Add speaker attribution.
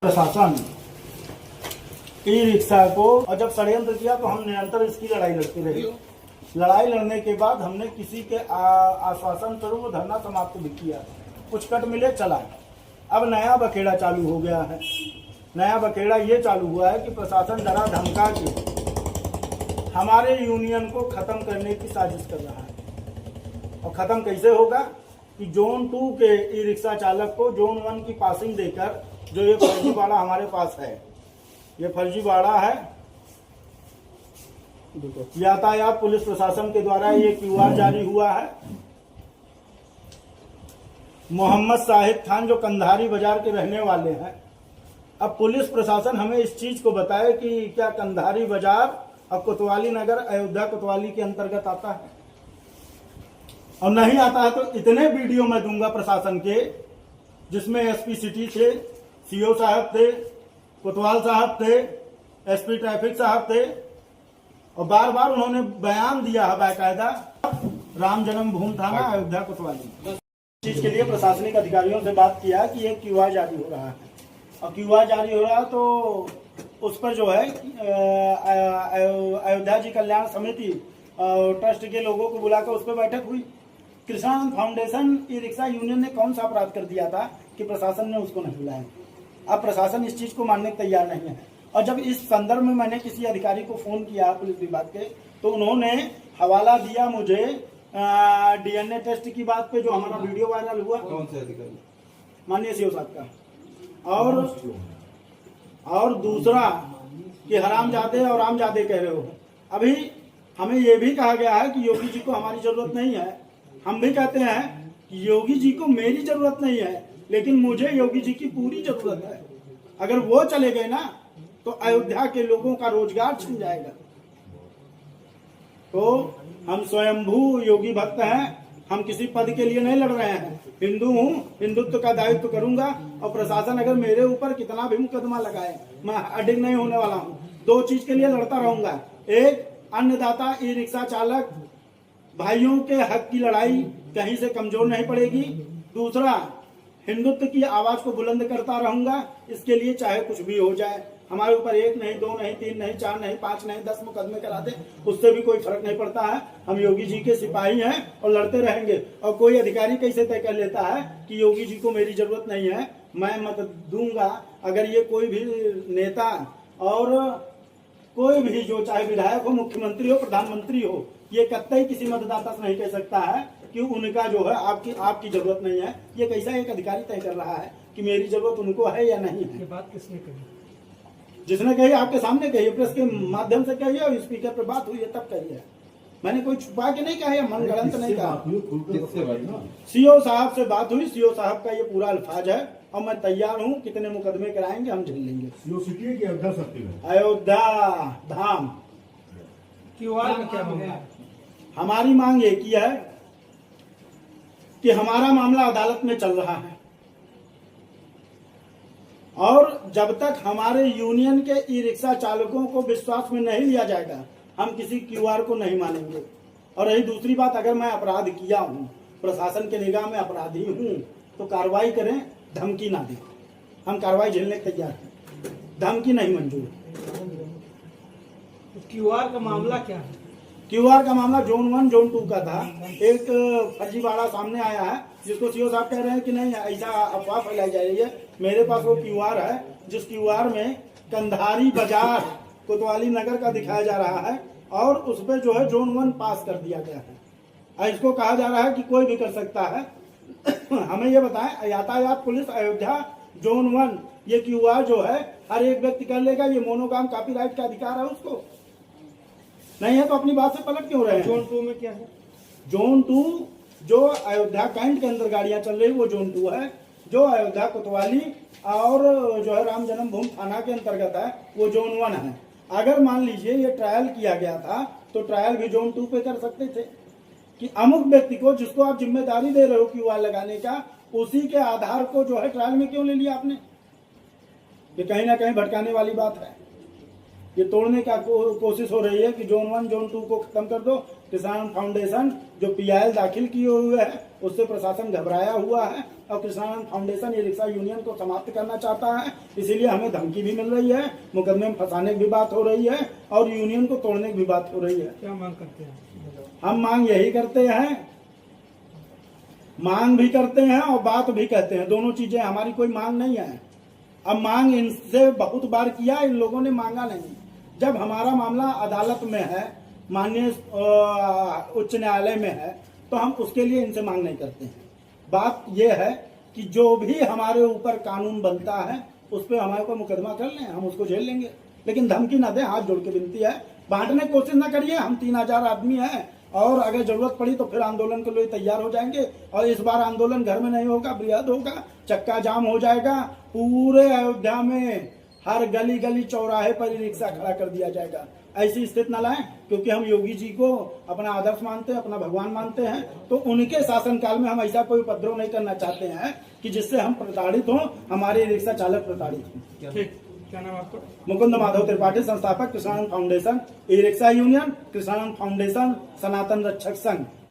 Speaker 1: प्रशासन e rickshaw को और जब षड्यंत्र किया तो हम निरंतर इसकी लड़ाई लड़ते रहे। लड़ाई लड़ने के बाद हमने किसी के आश्वासन स्वरूप धरना समाप्त भी किया, कुछ कट मिले चला। अब नया बखेड़ा चालू हो गया है। नया बखेड़ा ये चालू हुआ है कि प्रशासन डरा धमका के हमारे यूनियन को खत्म करने की साजिश कर रहा है। और खत्म कैसे होगा कि जोन 2 के ई रिक्शा चालक को जोन 1 की पासिंग देकर, जो ये फर्जीवाड़ा हमारे पास है, ये फर्जीवाड़ा है, यातायात पुलिस प्रशासन के द्वारा ये क्यूआर जारी हुआ है। मोहम्मद साहिब खान जो कंधारी बाजार के रहने वाले हैं, अब पुलिस प्रशासन हमें इस चीज को बताए कि क्या कंधारी बाजार और कोतवाली नगर अयोध्या कोतवाली के अंतर्गत आता है, और नहीं आता है तो इतने वीडियो मैं दूंगा प्रशासन के, जिसमें एसपी सिटी थे, सीओ साहब थे, कोतवाल साहब थे, एसपी ट्रैफिक साहब थे, और बार बार उन्होंने बयान दिया है बाकायदा, राम जन्मभूमि थाना अयोध्या कोतवाली। इस चीज के लिए प्रशासनिक अधिकारियों से बात किया कि ये क्यूआर जारी हो रहा है, और क्यूआर जारी हो रहा है तो उस पर जो है अयोध्या जी कल्याण समिति ट्रस्ट के लोगों को बुलाकर उस पर बैठक हुई। Krishna foundation e rickshaw union ने कौन सा अपराध कर दिया था कि प्रशासन ने उसको नहीं बुलाया? अब प्रशासन इस चीज को मानने को तैयार नहीं है। और जब इस संदर्भ में मैंने किसी अधिकारी को फोन किया पुलिस विभाग के, तो उन्होंने हवाला दिया मुझे डीएनए टेस्ट की बात पे, जो हमारा वीडियो वायरल हुआ।
Speaker 2: कौन से अधिकारी?
Speaker 1: माननीय सीओ साहब का। और दूसरा कि हरामजादे और रामजादे कह रहे हो। अभी हमें यह भी कहा गया है कि योगी जी को हमारी जरूरत नहीं है। हम भी कहते हैं कि योगी जी को मेरी जरूरत नहीं है, लेकिन मुझे योगी जी की पूरी जरूरत है। अगर वो चले गए ना तो अयोध्या के लोगों का रोजगार छिन जाएगा। तो हम स्वयंभू योगी भक्त हैं, हम किसी पद के लिए नहीं लड़ रहे हैं। हिंदू हूँ, हिंदुत्व का दायित्व करूंगा, और प्रशासन अगर मेरे ऊपर कितना भी मुकदमा लगाए, मैं अडिग नहीं होने वाला हूँ। दो चीज के लिए लड़ता रहूंगा, एक अन्नदाता ई रिक्शा चालक भाइयों के हक की लड़ाई कहीं से कमजोर नहीं पड़ेगी। दूसरा, हिंदुत्व की आवाज को बुलंद करता रहूंगा, इसके लिए चाहे कुछ भी हो जाए। हमारे ऊपर 1 नहीं, 2 नहीं, 3 नहीं, 4 नहीं, 5 नहीं, 10 मुकदमे करा दे, उससे भी कोई फर्क नहीं पड़ता है। हम योगी जी के सिपाही हैं और लड़ते रहेंगे। और कोई अधिकारी कैसे तय कर लेता है कि योगी जी को मेरी जरूरत नहीं है, मैं मत दूंगा। अगर ये कोई भी नेता और कोई भी, जो चाहे विधायक हो, मुख्यमंत्री हो, प्रधानमंत्री हो, ये कतई किसी मतदाता से नहीं कह सकता है कि उनका जो है आपकी जरूरत नहीं है। ये कैसा एक अधिकारी तय कर रहा है कि मेरी जरूरत उनको है या नहीं है?
Speaker 3: ये बात किसने कही?
Speaker 1: जिसने कही आपके सामने कही, प्रेस के माध्यम से कही है, स्पीकर पर बात हुई है तब कही है। मैंने कोई छुपा के नहीं कहा है, मन गलत नहीं कहा। सीओ साहब से बात हुई, सीओ साहब का ये पूरा अल्फाज है, और मैं तैयार हूँ, कितने मुकदमे कराएंगे हम झेल लेंगे। अयोध्या धाम
Speaker 3: क्यूआर में क्या मामला?
Speaker 1: हमारी मांग एक ही है कि हमारा मामला अदालत में चल रहा है, और जब तक हमारे यूनियन के ई रिक्शा चालकों को विश्वास में नहीं लिया जाएगा, हम किसी क्यूआर को नहीं मानेंगे। और रही दूसरी बात, अगर मैं अपराध किया हूँ, प्रशासन के निगाह में अपराधी हूँ, तो कार्रवाई करें, धमकी ना दें। हम कार्रवाई झेलने के तैयार हैं, धमकी नहीं मंजूर।
Speaker 3: क्यूआर का मामला क्या है?
Speaker 1: क्यूआर का मामला जोन 1 जोन 2 का था। एक फर्जीवाड़ा सामने आया है, जिसको सीओ साहब कह रहे हैं कि नहीं, ऐसा अफवाह फैलाई जा रही है। मेरे पास वो क्यूआर है, जिस क्यूआर में कंधारी बाजार कोतवाली नगर का दिखाया जा रहा है, और उस पर जो है जोन 1 पास कर दिया गया है। और इसको कहा जा रहा है कि कोई भी कर सकता है। हमें ये बताएं, यातायात पुलिस अयोध्या जोन 1 ये क्यूआर जो है हर एक व्यक्ति कर लेगा? ये मोनोगाम कॉपीराइट का अधिकार है उसको? नहीं है तो अपनी बात से पलट क्यों रहे हैं?
Speaker 3: जोन 2 में क्या है?
Speaker 1: जोन 2 जो अयोध्या कैंट के अंदर गाड़ियां चल रही वो जोन 2 है। जो अयोध्या कोतवाली और जो है राम जन्मभूमि थाना के अंतर्गत है वो जोन 1 है। अगर मान लीजिए ये ट्रायल किया गया था, तो ट्रायल भी जोन 2 पे कर सकते थे कि अमुक व्यक्ति को, जिसको आप जिम्मेदारी दे रहे हो क्यूआर लगाने का, उसी के आधार को जो है ट्रायल में क्यों ले लिया आपने? ये कहीं ना कहीं भटकाने वाली बात है। ये तोड़ने का कोशिश हो रही है कि जोन 1 जोन 2 को खत्म कर दो। किसान फाउंडेशन जो पीआईएल दाखिल किए हुए है, उससे प्रशासन घबराया हुआ है। और Krishnanand foundation e rickshaw union को समाप्त करना चाहता है। इसीलिए हमें धमकी भी मिल रही है, मुकदमे में फंसाने की भी बात हो रही है और यूनियन को तोड़ने की भी बात हो रही है।
Speaker 3: क्या मांग करते हैं?
Speaker 1: हम मांग यही करते हैं, मांग भी करते हैं और बात भी कहते हैं, दोनों चीजें। हमारी कोई मांग नहीं है। अब मांग इनसे बहुत बार किया, इन लोगों ने मांगा नहीं। जब हमारा मामला अदालत में है, माननीय उच्च न्यायालय में है, तो हम उसके लिए इनसे मांग नहीं करते हैं। बात यह है कि जो भी हमारे ऊपर कानून बनता है उस पर हमारे को मुकदमा कर लें, हम उसको झेल लेंगे, लेकिन धमकी ना दें। हाथ जोड़ के विनती है, बांटने की कोशिश ना करिए। हम 3000 आदमी हैं और अगर जरूरत पड़ी तो फिर आंदोलन के लिए तैयार हो जाएंगे। और इस बार आंदोलन घर में नहीं होगा, बृहद होगा, चक्का जाम हो जाएगा। पूरे अयोध्या में हर गली गली चौराहे पर ही रिक्शा खड़ा कर दिया जाएगा। ऐसी स्थिति न लाएं, क्योंकि हम योगी जी को अपना आदर्श मानते हैं, अपना भगवान मानते हैं। तो उनके शासनकाल में हम ऐसा कोई उपद्रव नहीं करना चाहते हैं कि जिससे हम प्रताड़ित हों, हमारे रिक्शा चालक प्रताड़ित हों।
Speaker 3: ठीक, क्या नाम आपका?
Speaker 1: मुकुंद माधव त्रिपाठी, संस्थापक Krishnanand foundation e rickshaw union, Krishnanand foundation Sanatan Rakshak संघ।